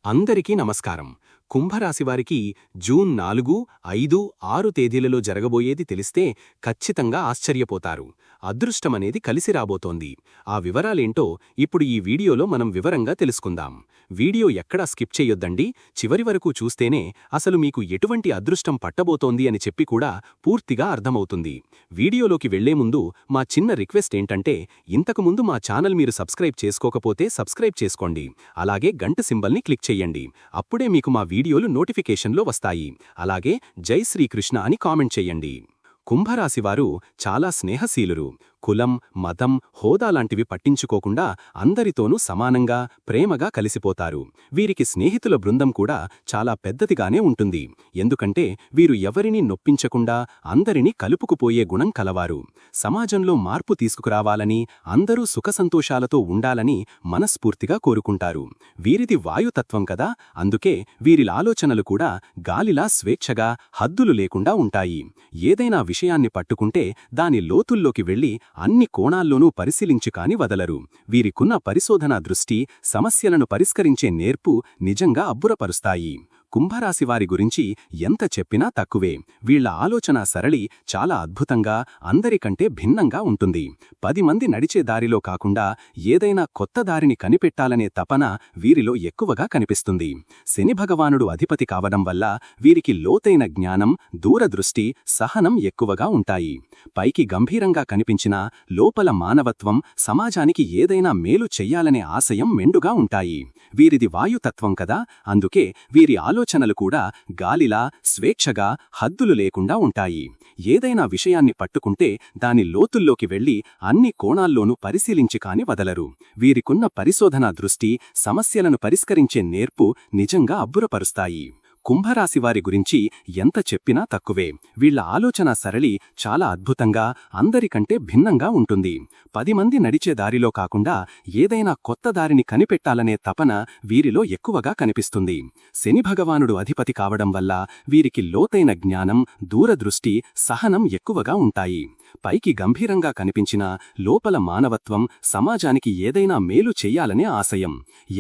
అందరికీ నమస్కారం. కుంభరాశివారికి జూన్ 4, 5, 6 తేదీలలో జరగబోయేది తెలిస్తే ఖచ్చితంగా ఆశ్చర్యపోతారు. అదృష్టమనేది కలిసి రాబోతోంది. ఆ వివరాలేంటో ఇప్పుడు ఈ వీడియోలో మనం వివరంగా తెలుసుకుందాం. వీడియో ఎక్కడా స్కిప్ చెయ్యొద్దండి. చివరి వరకు చూస్తేనే అసలు మీకు ఎటువంటి అదృష్టం పట్టబోతోంది అని చెప్పి కూడా పూర్తిగా అర్థమవుతుంది. వీడియోలోకి వెళ్లే ముందు మా చిన్న రిక్వెస్ట్ ఏంటంటే, ఇంతకుముందు మా ఛానల్ మీరు సబ్స్క్రైబ్ చేసుకోకపోతే సబ్స్క్రైబ్ చేసుకోండి. అలాగే గంట సింబల్ని క్లిక్ చెయ్యండి. అప్పుడే మీకు మా వీడియోలు నోటిఫికేషన్లో వస్తాయి. అలాగే జై శ్రీకృష్ణ అని కామెంట్ చెయ్యండి. కుంభరాశివారు చాలా స్నేహశీలురు. కులం, మతం, హోదా లాంటివి పట్టించుకోకుండా అందరితోనూ సమానంగా, ప్రేమగా కలిసిపోతారు. వీరికి స్నేహితుల బృందం కూడా చాలా పెద్దదిగానే ఉంటుంది. ఎందుకంటే వీరు ఎవరినీ నొప్పించకుండా అందరినీ కలుపుకుపోయే గుణం కలవారు. సమాజంలో మార్పు తీసుకురావాలని, అందరూ సుఖసంతోషాలతో ఉండాలని మనస్ఫూర్తిగా కోరుకుంటారు. వీరిది వాయుతత్వం కదా, అందుకే వీరి ఆలోచనలు కూడా గాలిలా స్వేచ్ఛగా, హద్దులు లేకుండా ఉంటాయి. ఏదైనా విషయాన్ని పట్టుకుంటే దాని లోతుల్లోకి వెళ్లి అన్ని కోణాల్లోనూ పరిశీలించి కాని వదలరు. వీరికున్న పరిశోధనా దృష్టి, సమస్యలను పరిష్కరించే నేర్పు నిజంగా అబ్బురపరుస్తాయి. కుంభరాశివారి గురించి ఎంత చెప్పినా తక్కువే. వీళ్ల ఆలోచనా సరళి చాలా అద్భుతంగా, అందరికంటే భిన్నంగా ఉంటుంది. 10 మంది నడిచే దారిలో కాకుండా ఏదైనా కొత్త దారిని కనిపెట్టాలనే తపన వీరిలో ఎక్కువగా కనిపిస్తుంది. శని భగవానుడు అధిపతి కావడం వల్ల వీరికి లోతైన జ్ఞానం, దూరదృష్టి, సహనం ఎక్కువగా ఉంటాయి. పైకి గంభీరంగా కనిపించినా లోపల మానవత్వం, సమాజానికి ఏదైనా మేలు చెయ్యాలనే ఆశయం మెండుగా ఉంటాయి. వీరిది వాయుతత్వం కదా, అందుకే వీరి ఆలోచనలు కూడా గాలిలా, స్వేచ్ఛగా, హద్దులు లేకుండా ఉంటాయి. ఏదైనా విషయాన్ని పట్టుకుంటే దాని లోతుల్లోకి వెళ్లి అన్ని కోణాల్లోనూ పరిశీలించి కాని వదలరు. వీరికున్న పరిశోధనా దృష్టి, సమస్యలను పరిష్కరించే నేర్పు నిజంగా అబ్బురపరుస్తాయి. కుంభరాశివారి గురించి ఎంత చెప్పినా తక్కువే. వీళ్ల ఆలోచనా సరళి చాలా అద్భుతంగా, అందరికంటే భిన్నంగా ఉంటుంది. 10 మంది నడిచే దారిలో కాకుండా ఏదైనా కొత్త దారిని కనిపెట్టాలనే తపన వీరిలో ఎక్కువగా కనిపిస్తుంది. శని భగవానుడు అధిపతి కావడం వల్ల వీరికి లోతైన జ్ఞానం, దూరదృష్టి, సహనం ఎక్కువగా ఉంటాయి. పైకి గంభీరంగా కనిపించినా లోపల మానవత్వం, సమాజానికి ఏదైనా మేలు చెయ్యాలనే ఆశయం,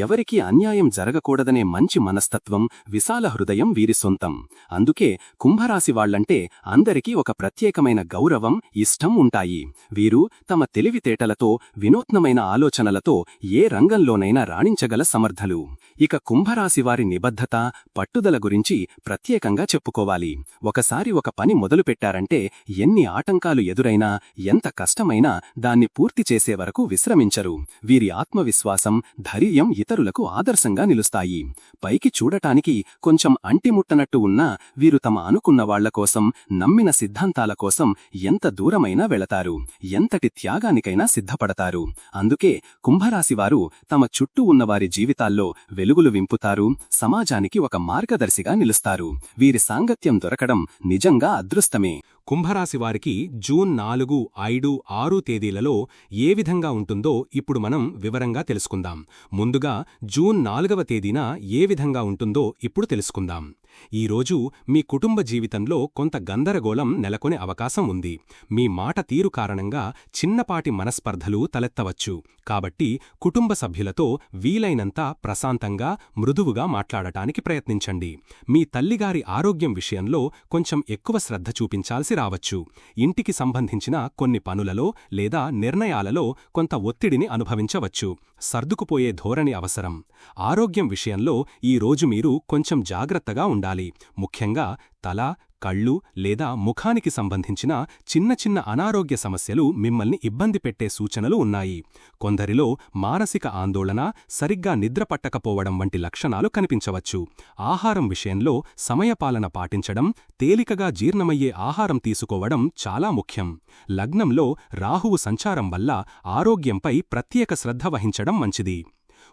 ఎవరికీ అన్యాయం జరగకూడదనే మంచి మనస్తత్వం, విశాల హృదయం వీరి సొంతం. అందుకే కుంభరాశి వాళ్లంటే అందరికీ ఒక ప్రత్యేకమైన గౌరవం, ఇష్టం ఉంటాయి. వీరు తమ తెలివితేటలతో, వినూత్నమైన ఆలోచనలతో ఏ రంగంలోనైనా రాణించగల సమర్థులు. ఇక కుంభరాశివారి నిబద్ధత, పట్టుదల గురించి ప్రత్యేకంగా చెప్పుకోవాలి. ఒకసారి ఒక పని మొదలుపెట్టారంటే ఎన్ని ఆటంకాలు ఎదురైనా, ఎంత కష్టమైనా దాన్ని పూర్తి చేసే వరకు విశ్రమించరు. వీరి ఆత్మవిశ్వాసం, ధైర్యం ఇతరులకు ఆదర్శంగా నిలుస్తాయి. పైకి చూడటానికి కొంచెం అంటిముట్టనట్టు ఉన్నా వీరు తమ అనుకున్న వాళ్ల కోసం, నమ్మిన సిద్ధాంతాల కోసం ఎంత దూరమైనా వెళతారు, ఎంతటి త్యాగానికైనా సిద్ధపడతారు. అందుకే కుంభరాశివారు తమ చుట్టూ ఉన్నవారి జీవితాల్లో వెలుగులు వింపుతారు, సమాజానికి ఒక మార్గదర్శిగా నిలుస్తారు. వీరి సాంగత్యం దొరకడం నిజంగా అదృష్టమే. కుంభరాశివారికి జూన్ 4, 5, 6 తేదీలలో ఏ విధంగా ఉంటుందో ఇప్పుడు మనం వివరంగా తెలుసుకుందాం. ముందుగా జూన్ 4వ తేదీన ఏ విధంగా ఉంటుందో ఇప్పుడు తెలుసుకుందాం. ఈరోజు మీ కుటుంబ జీవితంలో కొంత గందరగోళం నెలకొనే అవకాశం ఉంది. మీ మాట తీరు కారణంగా చిన్నపాటి మనస్పర్ధలు తలెత్తవచ్చు. కాబట్టి కుటుంబ సభ్యులతో వీలైనంత ప్రశాంతంగా, మృదువుగా మాట్లాడటానికి ప్రయత్నించండి. మీ తల్లిగారి ఆరోగ్యం విషయంలో కొంచెం ఎక్కువ శ్రద్ధ చూపించాల్సి రావచ్చు. ఇంటికి సంబంధించిన కొన్ని పనులలో లేదా నిర్ణయాలలో కొంత ఒత్తిడిని అనుభవించవచ్చు. సర్దుకుపోయే ధోరణి అవసరం. ఆరోగ్యం విషయంలో ఈ రోజు మీరు కొంచెం జాగ్రత్తగా ఉండాలి. ముఖ్యంగా తల, కళ్ళు లేదా ముఖానికి సంబంధించిన చిన్న చిన్న అనారోగ్య సమస్యలు మిమ్మల్ని ఇబ్బంది పెట్టే సూచనలు ఉన్నాయి. కొందరిలో మానసిక ఆందోళన, సరిగ్గా నిద్ర పట్టకపోవడం వంటి లక్షణాలు కనిపించవచ్చు. ఆహారం విషయంలో సమయపాలన పాటించడం, తేలికగా జీర్ణమయ్యే ఆహారం తీసుకోవడం చాలా ముఖ్యం. లగ్నంలో రాహువు సంచారం వల్ల ఆరోగ్యంపై ప్రత్యేక శ్రద్ధ వహించడం మంచిది.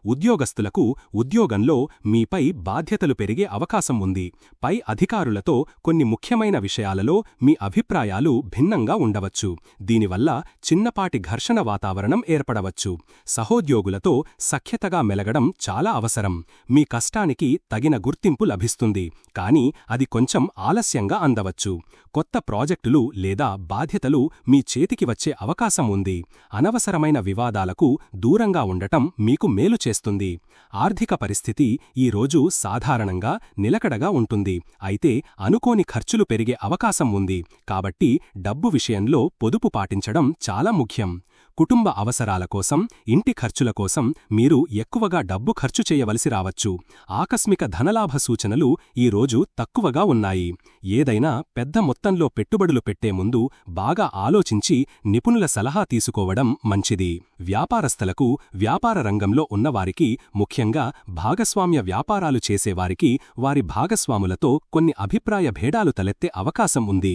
ఉద్యోగస్తులకు ఉద్యోగంలో మీపై బాధ్యతలు పెరిగే అవకాశం ఉంది. పై అధికారులతో కొన్ని ముఖ్యమైన విషయాలలో మీ అభిప్రాయాలు భిన్నంగా ఉండవచ్చు. దీనివల్ల చిన్నపాటి ఘర్షణ వాతావరణం ఏర్పడవచ్చు. సహోద్యోగులతో సఖ్యతగా మెలగడం చాలా అవసరం. మీ కష్టానికి తగిన గుర్తింపు లభిస్తుంది, కానీ అది కొంచెం ఆలస్యంగా అందవచ్చు. కొత్త ప్రాజెక్టులు లేదా బాధ్యతలు మీ చేతికి వచ్చే అవకాశం ఉంది. అనవసరమైన వివాదాలకు దూరంగా ఉండటం మీకు మేలు చేస్తుంది. ఆర్థిక పరిస్థితి ఈ రోజు సాధారణంగా నిలకడగా ఉంటుంది. అయితే అనుకోని ఖర్చులు పెరిగే అవకాశం ఉంది. కాబట్టి డబ్బు విషయంలో పొదుపు పాటించడం చాలా ముఖ్యం. కుటుంబ అవసరాల కోసం, ఇంటి ఖర్చుల కోసం మీరు ఎక్కువగా డబ్బు ఖర్చు చేయవలసి రావచ్చు. ఆకస్మిక ధనలాభ సూచనలు ఈ రోజు తక్కువగా ఉన్నాయి. ఏదైనా పెద్ద మొత్తంలో పెట్టుబడులు పెట్టే ముందు బాగా ఆలోచించి నిపుణుల సలహా తీసుకోవడం మంచిది. వ్యాపారస్తులకు, వ్యాపార రంగంలో ఉన్నవారికి, ముఖ్యంగా భాగస్వామ్య వ్యాపారాలు చేసేవారికి వారి భాగస్వాములతో కొన్ని అభిప్రాయ భేదాలు తలెత్తే అవకాశం ఉంది.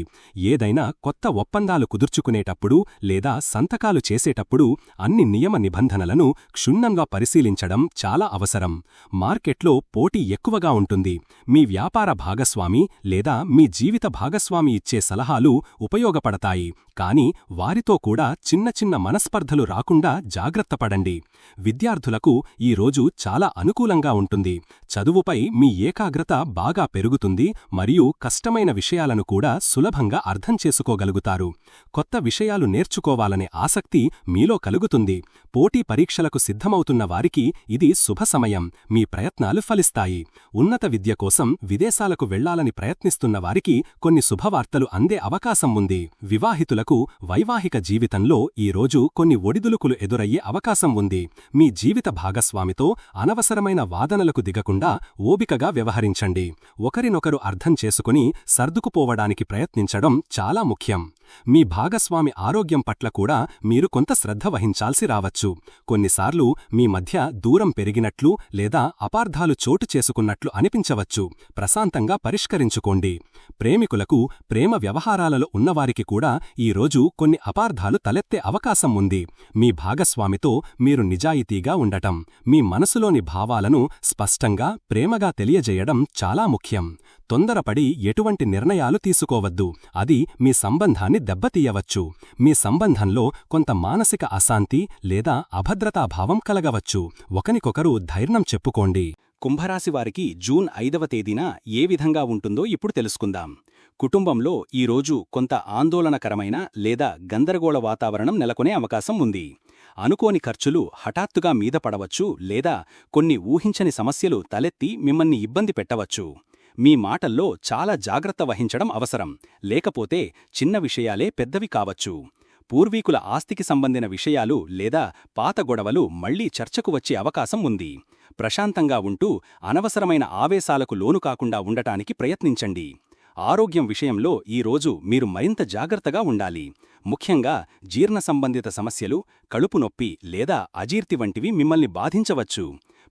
ఏదైనా కొత్త ఒప్పందాలు కుదుర్చుకునేటప్పుడు లేదా సంతకాలు చేసేటప్పుడు అన్ని నియమ నిబంధనలను క్షుణ్ణంగా పరిశీలించడం చాలా అవసరం. మార్కెట్లో పోటీ ఎక్కువగా ఉంటుంది. మీ వ్యాపార భాగస్వామి లేదా మీ జీవిత భాగస్వామి ఇచ్చే సలహాలు ఉపయోగపడతాయి. కానీ వారితో కూడా చిన్న చిన్న మనస్పర్ధలు రాకుండా జాగ్రత్తపడండి. విద్యార్థులకు ఈ రోజు చాలా అనుకూలంగా ఉంటుంది. చదువుపై మీ ఏకాగ్రత బాగా పెరుగుతుంది మరియు కష్టమైన విషయాలను కూడా సులభంగా అర్థం చేసుకోగలుగుతారు. కొత్త విషయాలు నేర్చుకోవాలనే ఆసక్తి మీలో కలుగుతుంది. పోటీ పరీక్షలకు సిద్ధమవుతున్న వారికి ఇది శుభ సమయం. మీ ప్రయత్నాలు ఫలిస్తాయి. ఉన్నత విద్య కోసం విదేశాలకు వెళ్లాలని ప్రయత్నిస్తున్న వారికి కొన్ని శుభవార్తలు అందే అవకాశం ఉంది. వివాహితులకు వైవాహిక జీవితంలో ఈ రోజు కొన్ని ఒడిదుడుకులు ఎదురయ్యే అవకాశం ఉంది. మీ జీవిత భాగస్వామితో అనవసరమైన వాదనలకు దిగకుండా ఓపికగా వ్యవహరించండి. ఒకరినొకరు అర్థం చేసుకుని సర్దుకుపోవడానికి ప్రయత్నించడం చాలా ముఖ్యం. మీ భాగస్వామి ఆరోగ్యం పట్ల కూడా మీరు కొంత శ్రద్ధ వహించాల్సి రావచ్చు. కొన్నిసార్లు మీ మధ్య దూరం పెరిగినట్లు లేదా అపార్థాలు చోటు చేసుకున్నట్లు అనిపించవచ్చు. ప్రశాంతంగా పరిష్కరించుకోండి. ప్రేమికులకు, ప్రేమ వ్యవహారాలలో ఉన్నవారికి కూడా ఈరోజు కొన్ని అపార్థాలు తలెత్తే అవకాశం ఉంది. మీ భాగస్వామితో మీరు నిజాయితీగా ఉండటం, మీ మనసులోని భావాలను స్పష్టంగా, ప్రేమగా తెలియజేయడం చాలా ముఖ్యం. తొందరపడి ఎటువంటి నిర్ణయాలు తీసుకోవద్దు. అది మీ సంబంధాన్ని దెబ్బతీయవచ్చు. మీ సంబంధంలో కొంత మానసిక అశాంతి లేదా అభద్రతాభావం కలగవచ్చు. ఒకనికొకరు ధైర్యం చెప్పుకోండి. కుంభరాశివారికి జూన్ 5వ తేదీన ఏ విధంగా ఉంటుందో ఇప్పుడు తెలుసుకుందాం. కుటుంబంలో ఈరోజు కొంత ఆందోళనకరమైన లేదా గందరగోళ వాతావరణం నెలకొనే అవకాశం ఉంది. అనుకోని ఖర్చులు హఠాత్తుగా మీద పడవచ్చు లేదా కొన్ని ఊహించని సమస్యలు తలెత్తి మిమ్మల్ని ఇబ్బంది పెట్టవచ్చు. మీ మాటల్లో చాలా జాగ్రత్త వహించడం అవసరం. లేకపోతే చిన్న విషయాలే పెద్దవి కావచ్చు. పూర్వీకుల ఆస్తికి సంబంధించిన విషయాలు లేదా పాత గొడవలు మళ్లీ చర్చకు వచ్చే అవకాశం ఉంది. ప్రశాంతంగా ఉంటూ అనవసరమైన ఆవేశాలకు లోను కాకుండా ఉండటానికి ప్రయత్నించండి. ఆరోగ్యం విషయంలో ఈరోజు మీరు మరింత జాగ్రత్తగా ఉండాలి. ముఖ్యంగా జీర్ణ సంబంధిత సమస్యలు, కడుపు నొప్పి లేదా అజీర్తి వంటివి మిమ్మల్ని బాధించవచ్చు.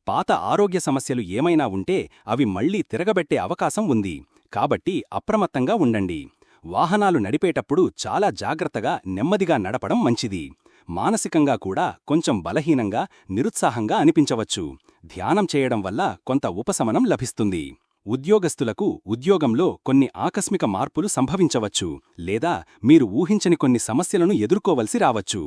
పాత ఆరోగ్య సమస్యలు ఏమైనా ఉంటే అవి మళ్లీ తిరగబెట్టే అవకాశం ఉంది. కాబట్టి అప్రమత్తంగా ఉండండి. వాహనాలు నడిపేటప్పుడు చాలా జాగ్రత్తగా, నెమ్మదిగా నడపడం మంచిది. మానసికంగా కూడా కొంచెం బలహీనంగా, నిరుత్సాహంగా అనిపించవచ్చు. ధ్యానం చేయడం వల్ల కొంత ఉపశమనం లభిస్తుంది. ఉద్యోగస్తులకు ఉద్యోగంలో కొన్ని ఆకస్మిక మార్పులు సంభవించవచ్చు లేదా మీరు ఊహించని కొన్ని సమస్యలను ఎదుర్కోవలసి రావచ్చు.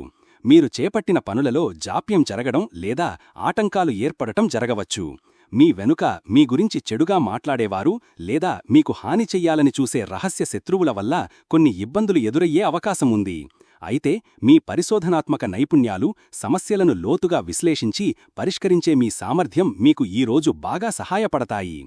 మీరు చేపట్టిన పనులలో జాప్యం జరగడం లేదా ఆటంకాలు ఏర్పడటం జరగవచ్చు. మీ వెనుక మీ గురించి చెడుగా మాట్లాడేవారు లేదా మీకు హాని చెయ్యాలని చూసే రహస్య శత్రువుల వల్ల కొన్ని ఇబ్బందులు ఎదురయ్యే అవకాశం ఉంది. అయితే మీ పరిశోధనాత్మక నైపుణ్యాలు, సమస్యలను లోతుగా విశ్లేషించి పరిష్కరించే మీ సామర్థ్యం మీకు ఈరోజు బాగా సహాయపడతాయి.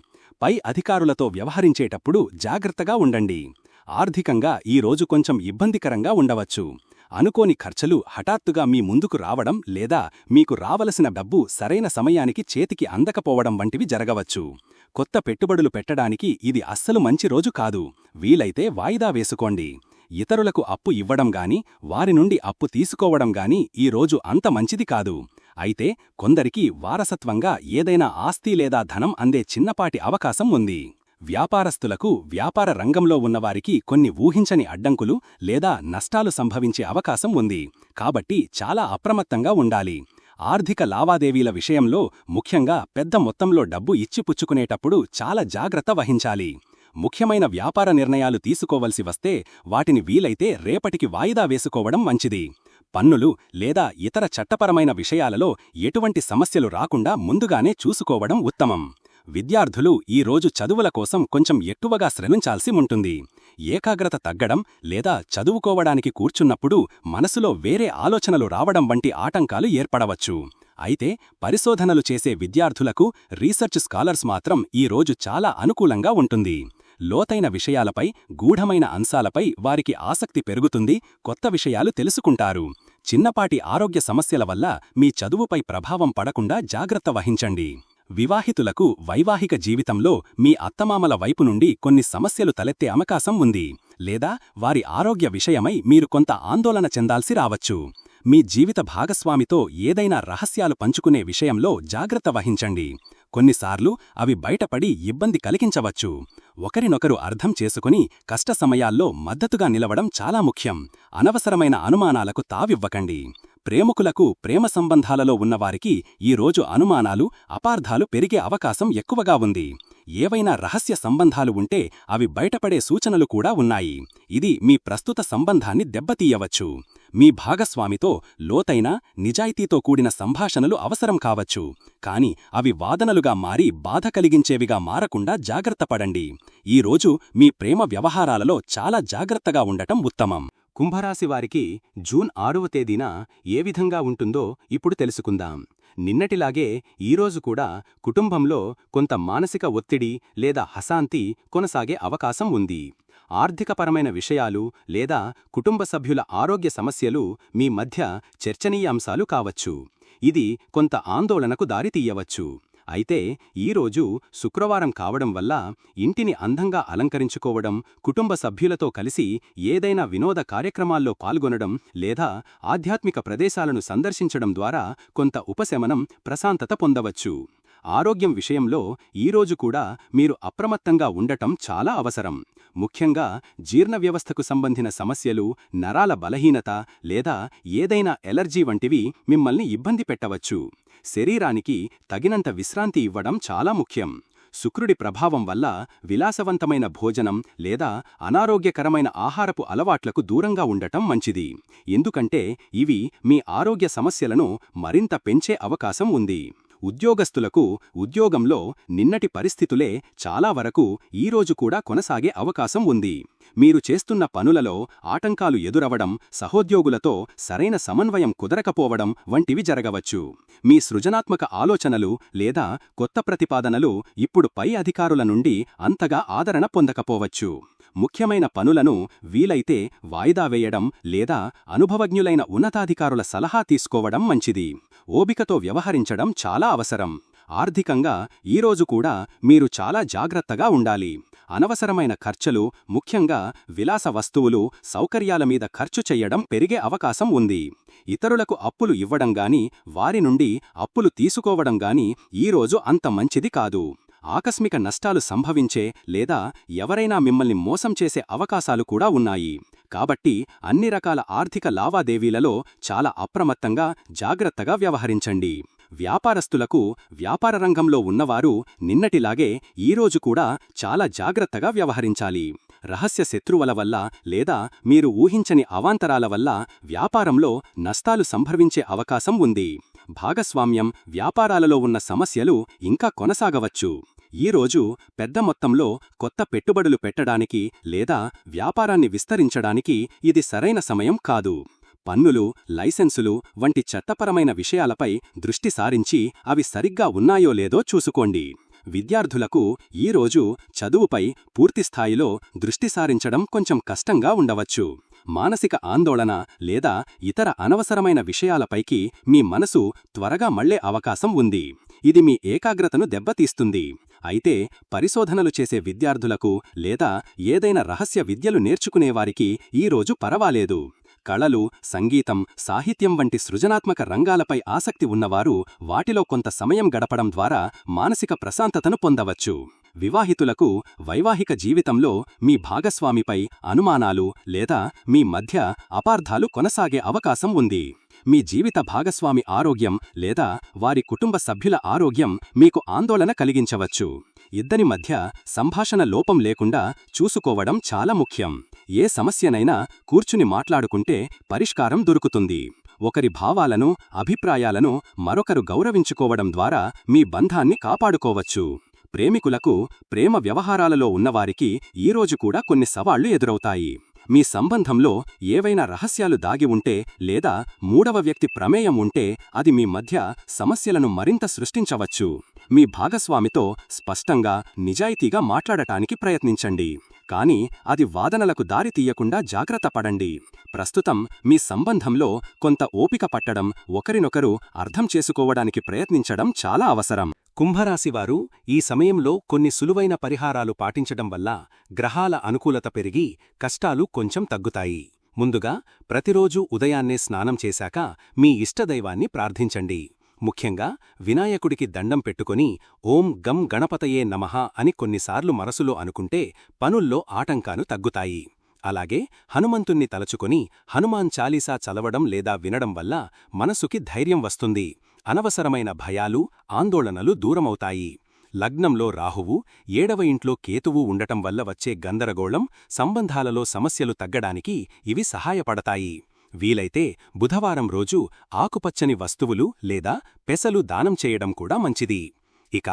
పై అధికారులతో వ్యవహరించేటప్పుడు జాగ్రత్తగా ఉండండి. ఆర్థికంగా ఈరోజు కొంచెం ఇబ్బందికరంగా ఉండవచ్చు. అనుకోని ఖర్చులు హఠాత్తుగా మీ ముందుకు రావడం లేదా మీకు రావలసిన డబ్బు సరైన సమయానికి చేతికి అందకపోవడం వంటివి జరగవచ్చు. కొత్త పెట్టుబడులు పెట్టడానికి ఇది అస్సలు మంచి రోజు కాదు. వీలైతే వాయిదా వేసుకోండి. ఇతరులకు అప్పు ఇవ్వడం గాని, వారి నుండి అప్పు తీసుకోవడం గాని ఈరోజు అంత మంచిది కాదు. అయితే కొందరికి వారసత్వంగా ఏదైనా ఆస్తి లేదా ధనం అందే చిన్నపాటి అవకాశం ఉంది. వ్యాపారస్తులకు, వ్యాపార రంగంలో ఉన్నవారికి కొన్ని ఊహించని అడ్డంకులు లేదా నష్టాలు సంభవించే అవకాశం ఉంది. కాబట్టి చాలా అప్రమత్తంగా ఉండాలి. ఆర్థిక లావాదేవీల విషయంలో, ముఖ్యంగా పెద్ద మొత్తంలో డబ్బు ఇచ్చిపుచ్చుకునేటప్పుడు చాలా జాగ్రత్త వహించాలి. ముఖ్యమైన వ్యాపార నిర్ణయాలు తీసుకోవలసి వస్తే వాటిని వీలైతే రేపటికి వాయిదా వేసుకోవడం మంచిది. పన్నులు లేదా ఇతర చట్టపరమైన విషయాలలో ఎటువంటి సమస్యలు రాకుండా ముందుగానే చూసుకోవడం ఉత్తమం. విద్యార్థులు ఈరోజు చదువుల కోసం కొంచెం ఎక్కువగా శ్రమించాల్సి ఉంటుంది. ఏకాగ్రత తగ్గడం లేదా చదువుకోవడానికి కూర్చున్నప్పుడు మనసులో వేరే ఆలోచనలు రావడం వంటి ఆటంకాలు ఏర్పడవచ్చు. అయితే పరిశోధనలు చేసే విద్యార్థులకు, రీసెర్చ్ స్కాలర్స్ మాత్రం ఈ రోజు చాలా అనుకూలంగా ఉంటుంది. లోతైన విషయాలపై, గూఢమైన అంశాలపై వారికి ఆసక్తి పెరుగుతుంది, కొత్త విషయాలు తెలుసుకుంటారు. చిన్నపాటి ఆరోగ్య సమస్యల వల్ల మీ చదువుపై ప్రభావం పడకుండా జాగ్రత్త వహించండి. వివాహితులకు వైవాహిక జీవితంలో మీ అత్తమామల వైపు నుండి కొన్ని సమస్యలు తలెత్తే అవకాశం ఉంది, లేదా వారి ఆరోగ్య విషయమై మీరు కొంత ఆందోళన చెందాల్సి రావచ్చు. మీ జీవిత భాగస్వామితో ఏదైనా రహస్యాలు పంచుకునే విషయంలో జాగ్రత్త వహించండి. కొన్నిసార్లు అవి బయటపడి ఇబ్బంది కలిగించవచ్చు. ఒకరినొకరు అర్థం చేసుకుని కష్ట సమయాల్లో మద్దతుగా నిలవడం చాలా ముఖ్యం. అనవసరమైన అనుమానాలకు తావివ్వకండి. ప్రేమికులకు, ప్రేమ సంబంధాలలో ఉన్నవారికి ఈరోజు అనుమానాలు, అపార్థాలు పెరిగే అవకాశం ఎక్కువగా ఉంది. ఏవైనా రహస్య సంబంధాలు ఉంటే అవి బయటపడే సూచనలు కూడా ఉన్నాయి. ఇది మీ ప్రస్తుత సంబంధాన్ని దెబ్బతీయవచ్చు. మీ భాగస్వామితో లోతైన, నిజాయితీతో కూడిన సంభాషణలు అవసరం కావచ్చు, కాని అవి వాదనలుగా మారి బాధ కలిగించేవిగా మారకుండా జాగ్రత్తపడండి. ఈరోజు మీ ప్రేమ వ్యవహారాలలో చాలా జాగ్రత్తగా ఉండటం ఉత్తమం. కుంభరాశివారికి జూన్ 6వ తేదీన ఏ విధంగా ఉంటుందో ఇప్పుడు తెలుసుకుందాం. నిన్నటిలాగే ఈరోజు కూడా కుటుంబంలో కొంత మానసిక ఒత్తిడి లేదా అశాంతి కొనసాగే అవకాశం ఉంది. ఆర్థికపరమైన విషయాలు లేదా కుటుంబ సభ్యుల ఆరోగ్య సమస్యలు మీ మధ్య చర్చనీయాంశాలు కావచ్చు. ఇది కొంత ఆందోళనకు దారితీయవచ్చు. అయితే ఈరోజు శుక్రవారం కావడం వల్ల ఇంటిని అందంగా అలంకరించుకోవడం, కుటుంబ సభ్యులతో కలిసి ఏదైనా వినోద కార్యక్రమాల్లో పాల్గొనడం లేదా ఆధ్యాత్మిక ప్రదేశాలను సందర్శించడం ద్వారా కొంత ఉపశమనం, ప్రశాంతత పొందవచ్చు. ఆరోగ్యం విషయంలో ఈరోజు కూడా మీరు అప్రమత్తంగా ఉండటం చాలా అవసరం. ముఖ్యంగా జీర్ణ వ్యవస్థకు సంబంధించిన సమస్యలు, నరాల బలహీనత లేదా ఏదైనా ఎలర్జీ వంటివి మిమ్మల్ని ఇబ్బంది పెట్టవచ్చు. శరీరానికి తగినంత విశ్రాంతి ఇవ్వడం చాలా ముఖ్యం. శుక్రుడి ప్రభావం వల్ల విలాసవంతమైన భోజనం లేదా అనారోగ్యకరమైన ఆహారపు అలవాట్లకు దూరంగా ఉండటం మంచిది. ఎందుకంటే ఇవి మీ ఆరోగ్య సమస్యలను మరింత పెంచే అవకాశం ఉంది. ఉద్యోగస్తులకు ఉద్యోగంలో నిన్నటి పరిస్థితులే చాలా వరకు ఈరోజు కూడా కొనసాగే అవకాశం ఉంది. మీరు చేస్తున్న పనులలో ఆటంకాలు ఎదురవడం, సహోద్యోగులతో సరైన సమన్వయం కుదరకపోవడం వంటివి జరగవచ్చు. మీ సృజనాత్మక ఆలోచనలు లేదా కొత్త ప్రతిపాదనలు ఇప్పుడు పై అధికారుల నుండి అంతగా ఆదరణ పొందకపోవచ్చు. ముఖ్యమైన పనులను వీలైతే వాయిదా వేయడం లేదా అనుభవజ్ఞులైన ఉన్నతాధికారుల సలహా తీసుకోవడం మంచిది. ఓపికతో వ్యవహరించడం చాలా అవసరం. ఆర్థికంగా ఈరోజు కూడా మీరు చాలా జాగ్రత్తగా ఉండాలి. అనవసరమైన ఖర్చులు, ముఖ్యంగా విలాస వస్తువులు, సౌకర్యాల మీద ఖర్చు చెయ్యడం పెరిగే అవకాశం ఉంది. ఇతరులకు అప్పులు ఇవ్వడంగాని, వారి నుండి అప్పులు తీసుకోవడంగాని ఈరోజు అంత మంచిది కాదు. ఆకస్మిక నష్టాలు సంభవించే లేదా ఎవరైనా మిమ్మల్ని మోసం చేసే అవకాశాలు కూడా ఉన్నాయి. కాబట్టి అన్ని రకాల ఆర్థిక లావాదేవీలలో చాలా అప్రమత్తంగా, జాగ్రత్తగా వ్యవహరించండి. వ్యాపారస్తులకు, వ్యాపార రంగంలో ఉన్నవారు నిన్నటిలాగే ఈరోజు కూడా చాలా జాగ్రత్తగా వ్యవహరించాలి. రహస్య శత్రువుల వల్ల లేదా మీరు ఊహించని అవాంతరాల వల్ల వ్యాపారంలో నష్టాలు సంభవించే అవకాశం ఉంది. భాగస్వామ్యం, వ్యాపారాలలో ఉన్న సమస్యలు ఇంకా కొనసాగవచ్చు. ఈరోజు పెద్ద మొత్తంలో కొత్త పెట్టుబడులు పెట్టడానికి లేదా వ్యాపారాన్ని విస్తరించడానికి ఇది సరైన సమయం కాదు. పన్నులు, లైసెన్సులు వంటి చట్టపరమైన విషయాలపై దృష్టి సారించి అవి సరిగ్గా ఉన్నాయో లేదో చూసుకోండి. విద్యార్థులకు ఈరోజు చదువుపై పూర్తిస్థాయిలో దృష్టి సారించడం కొంచెం కష్టంగా ఉండవచ్చు. మానసిక ఆందోళన లేదా ఇతర అనవసరమైన విషయాలపైకి మీ మనసు త్వరగా మళ్లే అవకాశం ఉంది. ఇది మీ ఏకాగ్రతను దెబ్బతీస్తుంది. అయితే పరిశోధనలు చేసే విద్యార్థులకు లేదా ఏదైనా రహస్య విద్యలు నేర్చుకునేవారికి ఈరోజు పరవాలేదు. కళలు, సంగీతం, సాహిత్యం వంటి సృజనాత్మక రంగాలపై ఆసక్తి ఉన్నవారు వాటిలో కొంత సమయం గడపడం ద్వారా మానసిక ప్రశాంతతను పొందవచ్చు. వివాహితులకు వైవాహిక జీవితంలో మీ భాగస్వామిపై అనుమానాలు లేదా మీ మధ్య అపార్థాలు కొనసాగే అవకాశం ఉంది. మీ జీవిత భాగస్వామి ఆరోగ్యం లేదా వారి కుటుంబ సభ్యుల ఆరోగ్యం మీకు ఆందోళన కలిగించవచ్చు. ఇద్దరి మధ్య సంభాషణ లోపం లేకుండా చూసుకోవడం చాలా ముఖ్యం. ఏ సమస్యనైనా కూర్చుని మాట్లాడుకుంటే పరిష్కారం దొరుకుతుంది. ఒకరి భావాలను, అభిప్రాయాలను మరొకరు గౌరవించుకోవడం ద్వారా మీ బంధాన్ని కాపాడుకోవచ్చు. ప్రేమికులకు, ప్రేమ వ్యవహారాలలో ఉన్నవారికి ఈరోజు కూడా కొన్ని సవాళ్లు ఎదురవుతాయి. మీ సంబంధంలో ఏవైనా రహస్యాలు దాగి ఉంటే లేదా మూడవ వ్యక్తి ప్రమేయం ఉంటే అది మీ మధ్య సమస్యలను మరింత సృష్టించవచ్చు. మీ భాగస్వామితో స్పష్టంగా, నిజాయితీగా మాట్లాడటానికి ప్రయత్నించండి. కానీ అది వాదనలకు దారి తీయకుండా జాగ్రత్త పడండి. ప్రస్తుతం మీ సంబంధంలో కొంత ఓపిక పట్టడం, ఒకరినొకరు అర్థం చేసుకోవడానికి ప్రయత్నించడం చాలా అవసరం. కుంభరాశివారు ఈ సమయంలో కొన్ని సులువైన పరిహారాలు పాటించడం వల్ల గ్రహాల అనుకూలత పెరిగి కష్టాలు కొంచెం తగ్గుతాయి. ముందుగా ప్రతిరోజూ ఉదయాన్నే స్నానం చేశాక మీ ఇష్టదైవాన్ని ప్రార్థించండి. ముఖ్యంగా వినాయకుడికి దండం పెట్టుకుని ఓం గం గణపతయే నమః అని కొన్నిసార్లు మనసులో అనుకుంటే పనుల్లో ఆటంకాలు తగ్గుతాయి. అలాగే హనుమంతుణ్ణి తలచుకొని హనుమాన్ చాలీసా చదవడం లేదా వినడం వల్ల మనసుకి ధైర్యం వస్తుంది. అనవసరమైన భయాలు, ఆందోళనలు దూరమవుతాయి. లగ్నంలో రాహువు, 7వ ఇంట్లో కేతువు ఉండటం వల్ల వచ్చే గందరగోళం, సంబంధాలలో సమస్యలు తగ్గడానికి ఇవి సహాయపడతాయి. వీలైతే బుధవారం రోజు ఆకుపచ్చని వస్తువులు లేదా పెసలు దానం చేయడం కూడా మంచిది. ఇక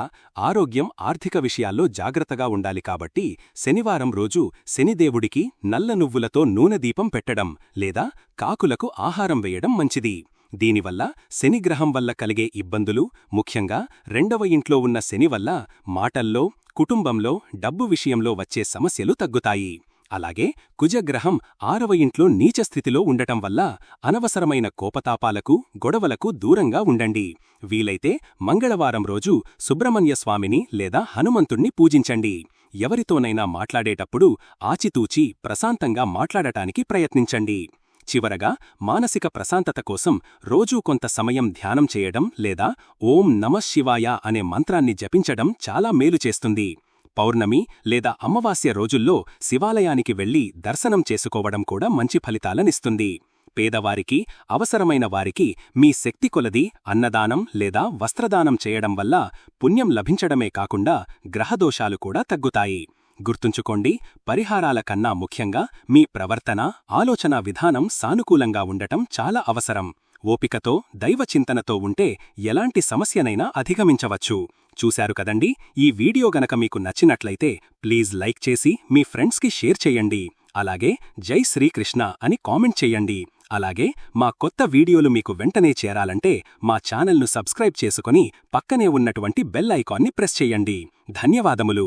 ఆరోగ్యం, ఆర్థిక విషయాల్లో జాగ్రత్తగా ఉండాలి కాబట్టి శనివారం రోజు శనిదేవుడికి నల్ల నువ్వులతో నూనె దీపం పెట్టడం లేదా కాకులకు ఆహారం వేయడం మంచిది. దీనివల్ల శనిగ్రహం వల్ల కలిగే ఇబ్బందులు, ముఖ్యంగా 2వ ఇంట్లో ఉన్న శని వల్ల మాటల్లో, కుటుంబంలో, డబ్బు విషయంలో వచ్చే సమస్యలు తగ్గుతాయి. అలాగే కుజగ్రహం 6వ ఇంట్లో నీచస్థితిలో ఉండటం వల్ల అనవసరమైన కోపతాపాలకు, గొడవలకు దూరంగా ఉండండి. వీలైతే మంగళవారం రోజు సుబ్రహ్మణ్యస్వామిని లేదా హనుమంతుణ్ణి పూజించండి. ఎవరితోనైనా మాట్లాడేటప్పుడు ఆచితూచి ప్రశాంతంగా మాట్లాడటానికి ప్రయత్నించండి. చివరగా మానసిక ప్రశాంతత కోసం రోజూ కొంత సమయం ధ్యానం చేయడం లేదా ఓం నమఃశివాయ అనే మంత్రాన్ని జపించడం చాలా మేలు చేస్తుంది. పౌర్ణమి లేదా అమావాస్య రోజుల్లో శివాలయానికి వెళ్లి దర్శనం చేసుకోవడం కూడా మంచి ఫలితాలనిస్తుంది. పేదవారికి, అవసరమైన వారికి మీ శక్తి కొలది అన్నదానం లేదా వస్త్రదానం చేయడం వల్ల పుణ్యం లభించడమే కాకుండా గ్రహదోషాలు కూడా తగ్గుతాయి. గుర్తుంచుకోండి, పరిహారాల కన్నా ముఖ్యంగా మీ ప్రవర్తన, ఆలోచనా విధానం సానుకూలంగా ఉండటం చాలా అవసరం. ఓపికతో, దైవచింతనతో ఉంటే ఎలాంటి సమస్యనైనా అధిగమించవచ్చు. చూశారు కదండి, ఈ వీడియో గనక మీకు నచ్చినట్లయితే ప్లీజ్ లైక్ చేసి మీ ఫ్రెండ్స్కి షేర్ చేయండి. అలాగే జై శ్రీకృష్ణ అని కామెంట్ చేయండి. అలాగే మా కొత్త వీడియోలు మీకు వెంటనే చేరాలంటే మా ఛానల్ను సబ్స్క్రైబ్ చేసుకుని పక్కనే ఉన్నటువంటి బెల్ ఐకాన్ని ప్రెస్ చేయండి. ధన్యవాదములు.